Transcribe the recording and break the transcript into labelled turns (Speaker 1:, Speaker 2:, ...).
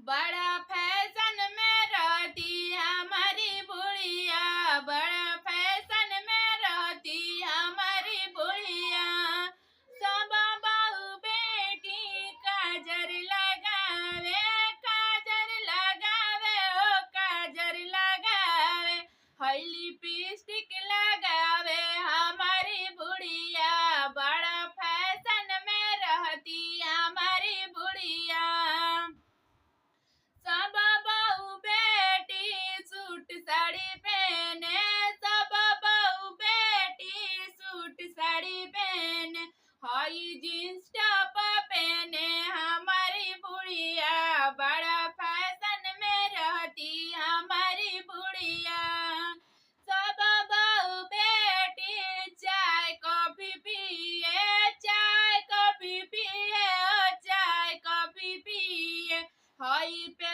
Speaker 1: बड़ा फैशन में रहती हमारी बुढ़िया, बड़ा फैशन में रहती हमारी बुढ़िया। सब बहू बेटी काजर लगावे, काजर लगावे, ओ काजर लगावे, हई लिपस्टिक लगावे हमारी बुढ़िया। बड़ा फैशन में रहती हमारी बुढ़िया। सब बहू बेटी सूट साड़ी पहने, सब बहू बेटी सूट साड़ी पहने, हई जींस टॉप पहने हमारी बुढ़िया। बड़ा फैशन में रहती हमारी बुढ़िया। सब बहू बेटी चाय कॉफी पिए, चाय कॉफी पिए, ओ चाय कॉफी पिए, हई पे